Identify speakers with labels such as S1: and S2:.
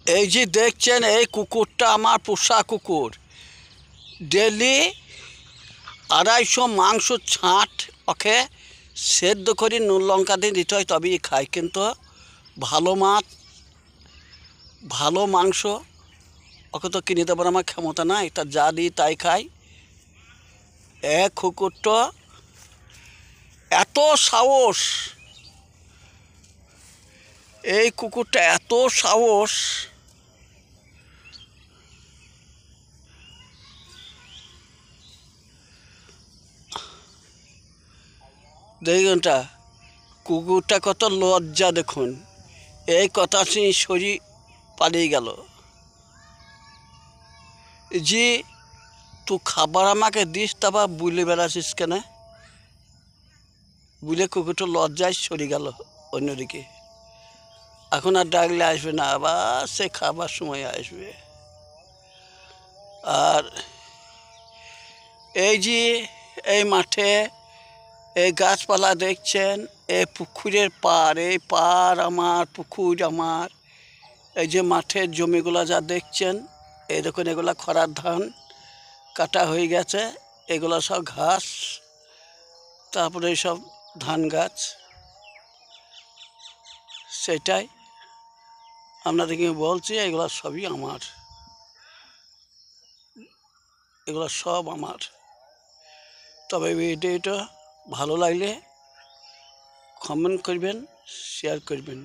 S1: এই যে দেখছেন এই কুকুরটা আমার পোষা কুকুর। ডেলি 250 মাংস ছাঁট ওকে সেদ্ধ করে নুন লঙ্কা দিয়ে দিতে হয়, তবেই খায়। কিন্তু ভালো মাছ ভালো মাংস ওকে তো কিনে দেবার আমার ক্ষমতা নাই, তা যা দিই তাই খাই। এক কুকুরটা এত সাহস, এই কুকুরটা এত সাহস, দেখুনটা কুকুরটা কত লজ্জা দেখুন। এই কথা শুনে শরীর পালিয়ে গেল। জি তুই খাবার আমাকে দিস, তারপর বুলে বেড়াছিস কেন? বুলে কুকুরটা লজ্জায় সরে গেল অন্যদিকে। এখন আর ডাকলে আসবে না, আবার সে খাবার সময় আসবে। আর এই যে এই মাঠে এই গাছপালা দেখছেন, এই পুকুরের পাড়, এই পাড় আমার, পুকুর আমার। এই যে মাঠের জমিগুলো যা দেখছেন, এই দেখুন এগুলা খরার ধান কাটা হয়ে গেছে, এগুলো সব ঘাস, তারপরে সব ধান গাছ। সেটাই আপনাদেরকে বলছি, এগুলো সবই আমার, এগুলো সব আমার। তবে ভিডিওটা ভালো লাগলে কমেন্ট করবেন, শেয়ার করবেন।